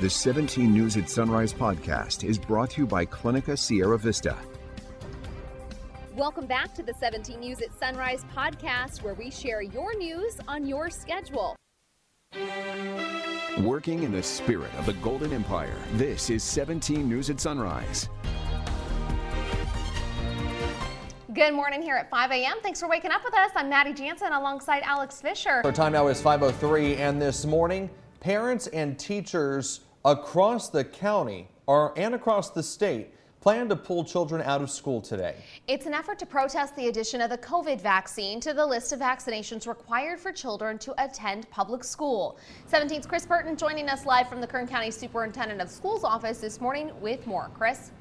The 17 News at Sunrise podcast is brought to you by Clinica Sierra Vista. Welcome back to the 17 News at Sunrise podcast, where we share your news on your schedule. Working in the spirit of the Golden Empire, this is 17 News at Sunrise. Good morning here at 5 a.m. Thanks for waking up with us. I'm Maddie Jansen alongside Alex Fisher. Our time now is 5:03, and this morning, parents and teachers across the county and across the state plan to pull children out of school today. It's an effort to protest the addition of the COVID vaccine to the list of vaccinations required for children to attend public school. 17's Chris Burton joining us live from the Kern County Superintendent of Schools office this morning with more. Chris?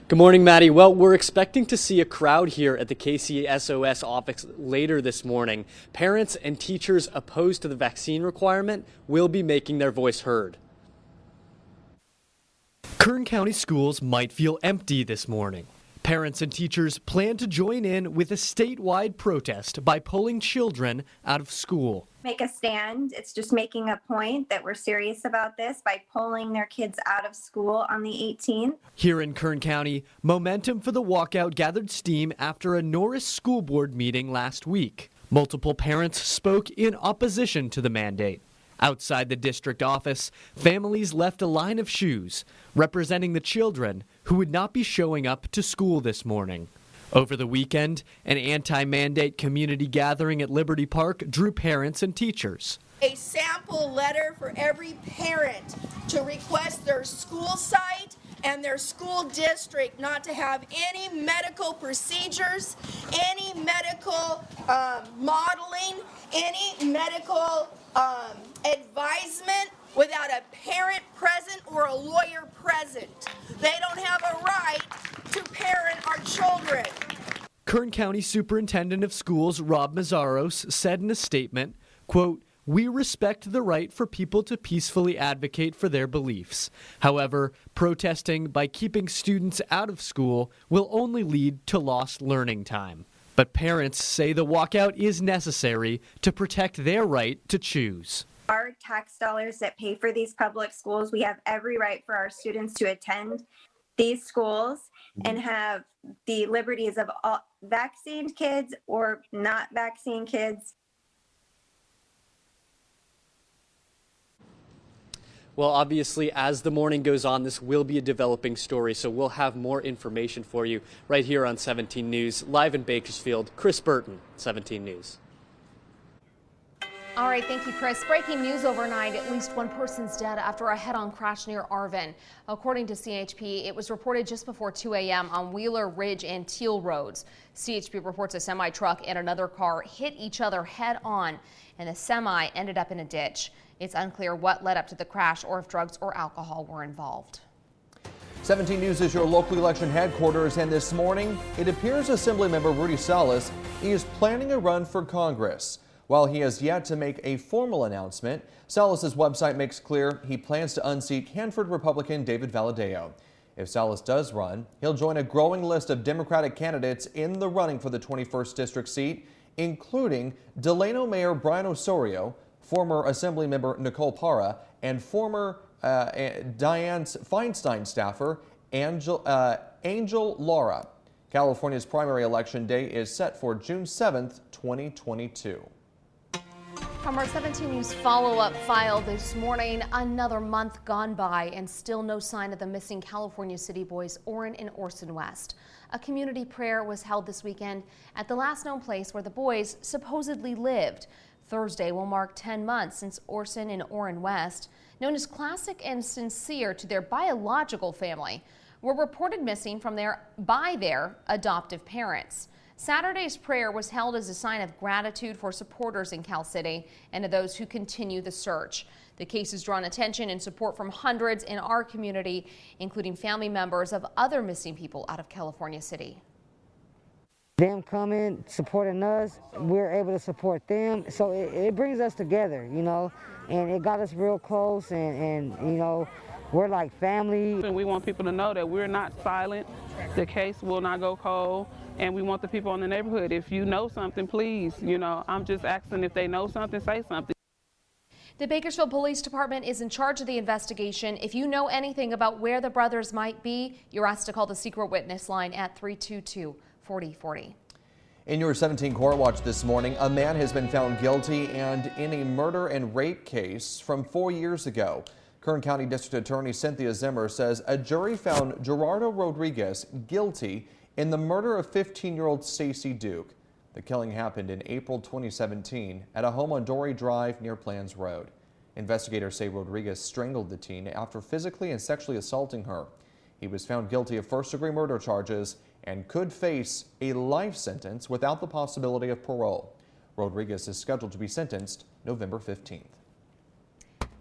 Good morning, Maddie. Well, we're expecting to see a crowd here at the KCSOS office later this morning. Parents and teachers opposed to the vaccine requirement will be making their voice heard. Kern County schools might feel empty this morning. Parents and teachers plan to join in with a statewide protest by pulling children out of school. Make a stand. It's just making a point that we're serious about this by pulling their kids out of school on the 18th. Here in Kern County, momentum for the walkout gathered steam after a Norris School Board meeting last week. Multiple parents spoke in opposition to the mandate. Outside the district office, families left a line of shoes representing the children who would not be showing up to school this morning. Over the weekend, an anti-mandate community gathering at Liberty Park drew parents and teachers. A sample letter for every parent to request their school site and their school district not to have any medical procedures, any medical modeling, any medical advisement without a parent present or a lawyer present. They don't have a right to parent our children. Kern County Superintendent of Schools Rob Mazzaros said in a statement, quote, "We respect the right for people to peacefully advocate for their beliefs. However, protesting by keeping students out of school will only lead to lost learning time." But parents say the walkout is necessary to protect their right to choose. Our tax dollars that pay for these public schools, we have every right for our students to attend these schools and have the liberties of all vaccinated kids or not vaccinated kids. Well, obviously, as the morning goes on, this will be a developing story, so we'll have more information for you right here on 17 News. Live in Bakersfield, Chris Burton, 17 News. All right, thank you, Chris. Breaking news overnight, at least one person's dead after a head-on crash near Arvin. According to CHP, it was reported just before 2 a.m. on Wheeler Ridge and Teal Roads. CHP reports a semi-truck and another car hit each other head-on, and the semi ended up in a ditch. It's unclear what led up to the crash or if drugs or alcohol were involved. 17 News is your local election headquarters, and this morning, it appears Assemblymember Rudy Salas is planning a run for Congress. While he has yet to make a formal announcement, Salas's website makes clear he plans to unseat Hanford Republican David Valadao. If Salas does run, he'll join a growing list of Democratic candidates in the running for the 21st District seat, including Delano Mayor Brian Osorio, former Assemblymember Nicole Parra, and former Dianne Feinstein staffer Angel Laura. California's primary election day is set for June 7th, 2022. From our 17 News follow-up file this morning, another month gone by and still no sign of the missing California City boys Orrin and Orson West. A community prayer was held this weekend at the last known place where the boys supposedly lived. Thursday will mark 10 months since Orson and Orrin West, known as Classic and Sincere to their biological family, were reported missing by their adoptive parents. Saturday's prayer was held as a sign of gratitude for supporters in Cal City and to those who continue the search. The case has drawn attention and support from hundreds in our community, including family members of other missing people out of California City. Them coming, supporting us, we're able to support them. So it brings us together, you know, and it got us real close and you know, we're like family. And we want people to know that we're not silent. The case will not go cold. And we want the people in the neighborhood, if you know something, please, you know, I'm just asking if they know something, say something. The Bakersfield Police Department is in charge of the investigation. If you know anything about where the brothers might be, you're asked to call the secret witness line at 322-4040. In your 17 Court Watch this morning, a man has been found guilty and in a murder and rape case from 4 years ago. Kern County District Attorney Cynthia Zimmer says a jury found Gerardo Rodriguez guilty in the murder of 15-year-old Stacy Duke. The killing happened in April 2017 at a home on Dory Drive near Plans Road. Investigators say Rodriguez strangled the teen after physically and sexually assaulting her. He was found guilty of first-degree murder charges and could face a life sentence without the possibility of parole. Rodriguez is scheduled to be sentenced November 15th.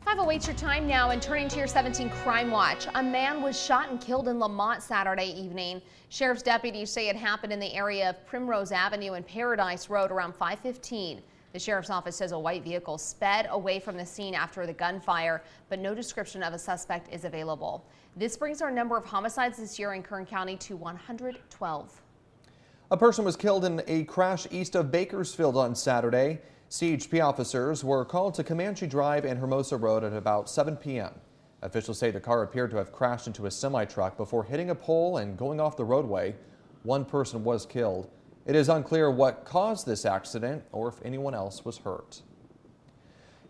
5:08 your time now, and turning to your 17 Crime Watch. A man was shot and killed in Lamont Saturday evening. Sheriff's deputies say it happened in the area of Primrose Avenue and Paradise Road around 5:15. The sheriff's office says a white vehicle sped away from the scene after the gunfire, but no description of a suspect is available. This brings our number of homicides this year in Kern County to 112. A person was killed in a crash east of Bakersfield on Saturday. CHP officers were called to Comanche Drive and Hermosa Road at about 7 p.m. Officials say the car appeared to have crashed into a semi-truck before hitting a pole and going off the roadway. One person was killed. It is unclear what caused this accident or if anyone else was hurt.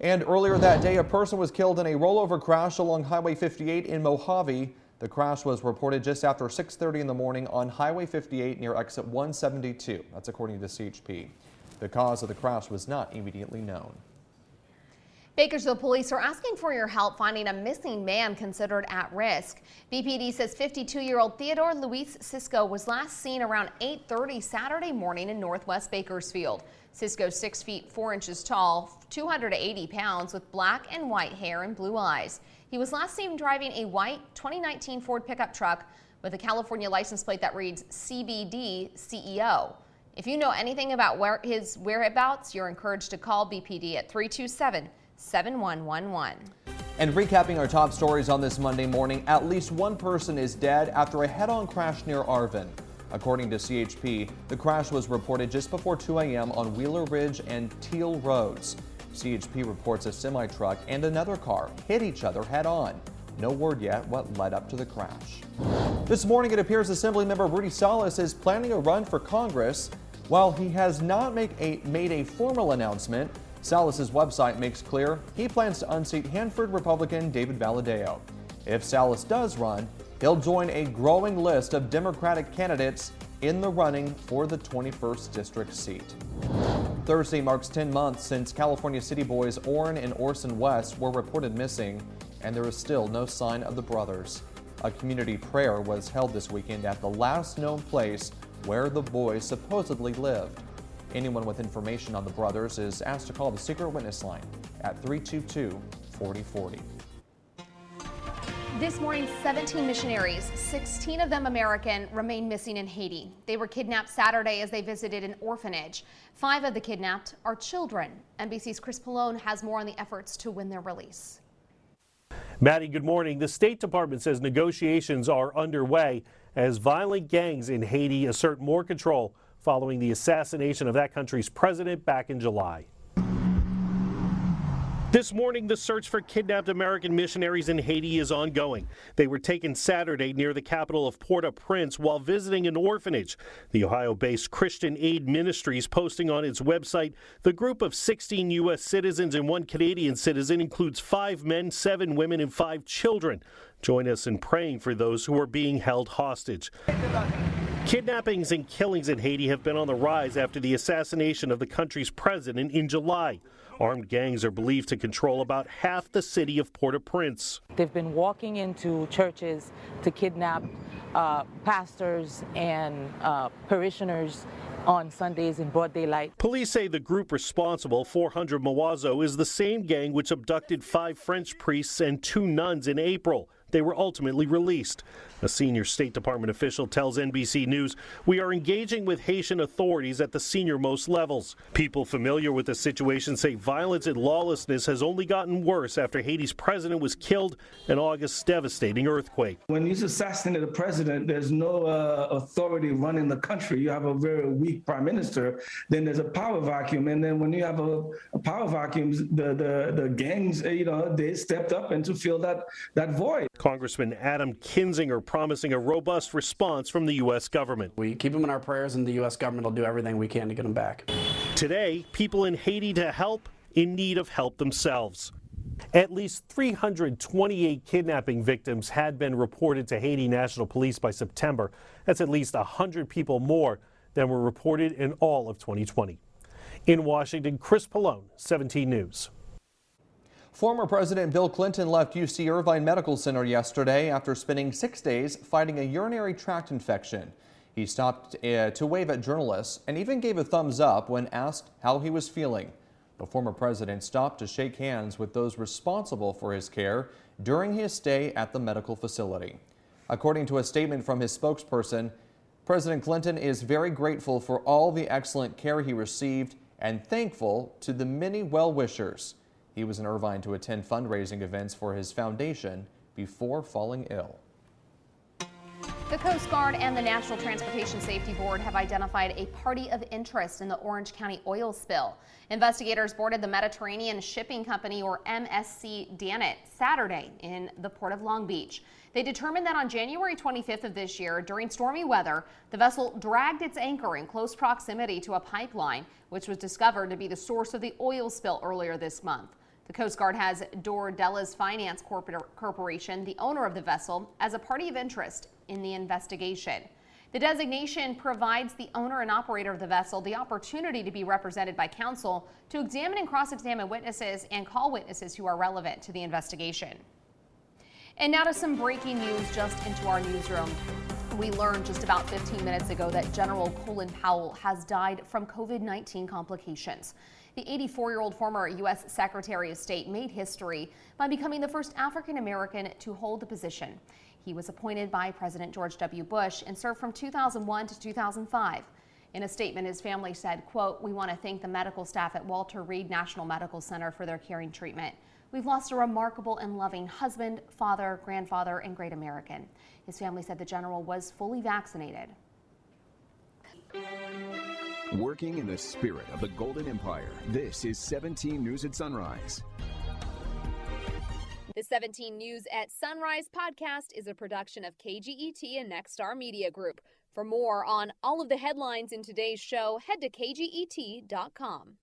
And earlier that day, a person was killed in a rollover crash along Highway 58 in Mojave. The crash was reported just after 6:30 in the morning on Highway 58 near exit 172. That's according to CHP. The cause of the crash was not immediately known. Bakersfield police are asking for your help finding a missing man considered at risk. BPD says 52-year-old Theodore Luis Cisco was last seen around 8:30 Saturday morning in northwest Bakersfield. Cisco 6 feet 4 inches tall, 280 pounds, with black and white hair and blue eyes. He was last seen driving a white 2019 Ford pickup truck with a California license plate that reads CBD CEO. If you know anything about his whereabouts, you're encouraged to call BPD at 327-7111. And recapping our top stories on this Monday morning, at least one person is dead after a head-on crash near Arvin. According to CHP, the crash was reported just before 2 a.m. on Wheeler Ridge and Teal Roads. CHP reports a semi-truck and another car hit each other head-on. No word yet what led up to the crash. This morning, it appears Assemblymember Rudy Salas is planning a run for Congress. While he has not made a formal announcement, Salas's website makes clear he plans to unseat Hanford Republican David Valadao. If Salas does run, he'll join a growing list of Democratic candidates in the running for the 21st District seat. Thursday marks 10 months since California City boys Orrin and Orson West were reported missing, and there is still no sign of the brothers. A community prayer was held this weekend at the last known place where the boys supposedly lived. Anyone with information on the brothers is asked to call the secret witness line at 322-4040. This morning, 17 missionaries, 16 of them American, remain missing in Haiti. They were kidnapped Saturday as they visited an orphanage. 5 of the kidnapped are children. NBC's Chris Pallone has more on the efforts to win their release. Maddie, good morning. The State Department says negotiations are underway as violent gangs in Haiti assert more control following the assassination of that country's president back in July. This morning, the search for kidnapped American missionaries in Haiti is ongoing. They were taken Saturday near the capital of Port-au-Prince while visiting an orphanage. The Ohio-based Christian Aid Ministries posting on its website, the group of 16 U.S. citizens and 1 Canadian citizen includes 5 men, 7 women, and 5 children. Join us in praying for those who are being held hostage. Kidnappings and killings in Haiti have been on the rise after the assassination of the country's president in July. Armed gangs are believed to control about half the city of Port-au-Prince. They've been walking into churches to kidnap pastors and parishioners on Sundays in broad daylight. Police say the group responsible, 400 Mawazo, is the same gang which abducted 5 French priests and 2 nuns in April. they were ultimately released. A senior State Department official tells NBC News, "We are engaging with Haitian authorities at the senior-most levels." People familiar with the situation say violence and lawlessness has only gotten worse after Haiti's president was killed in August's devastating earthquake. When you assassinate a president, there's no authority running the country. You have a very weak prime minister. Then there's a power vacuum. And then when you have a power vacuum, the gangs, they stepped up and to fill that void. Congressman Adam Kinzinger promising a robust response from the U.S. government. We keep them in our prayers, and the U.S. government will do everything we can to get them back. Today, people in Haiti to help in need of help themselves. At least 328 kidnapping victims had been reported to Haiti National Police by September. That's at least 100 people more than were reported in all of 2020. In Washington, Chris Pallone, 17 News. Former President Bill Clinton left UC Irvine Medical Center yesterday after spending 6 days fighting a urinary tract infection. He stopped to wave at journalists and even gave a thumbs up when asked how he was feeling. The former president stopped to shake hands with those responsible for his care during his stay at the medical facility. According to a statement from his spokesperson, President Clinton is very grateful for all the excellent care he received and thankful to the many well-wishers. He was in Irvine to attend fundraising events for his foundation before falling ill. The Coast Guard and the National Transportation Safety Board have identified a party of interest in the Orange County oil spill. Investigators boarded the Mediterranean Shipping Company, or MSC Danet, Saturday in the Port of Long Beach. They determined that on January 25th of this year, during stormy weather, the vessel dragged its anchor in close proximity to a pipeline, which was discovered to be the source of the oil spill earlier this month. The Coast Guard has Dordelas Finance Corporation, the owner of the vessel, as a party of interest in the investigation. The designation provides the owner and operator of the vessel the opportunity to be represented by counsel to examine and cross-examine witnesses and call witnesses who are relevant to the investigation. And now to some breaking news just into our newsroom. We learned just about 15 minutes ago that General Colin Powell has died from COVID-19 complications. The 84-year-old former U.S. Secretary of State made history by becoming the first African-American to hold the position. He was appointed by President George W. Bush and served from 2001 to 2005. In a statement, his family said, quote, "We want to thank the medical staff at Walter Reed National Medical Center for their caring treatment. We've lost a remarkable and loving husband, father, grandfather, and great American." His family said the general was fully vaccinated. Working in the spirit of the Golden Empire, this is 17 News at Sunrise. The 17 News at Sunrise podcast is a production of KGET and Nexstar Media Group. For more on all of the headlines in today's show, head to kget.com.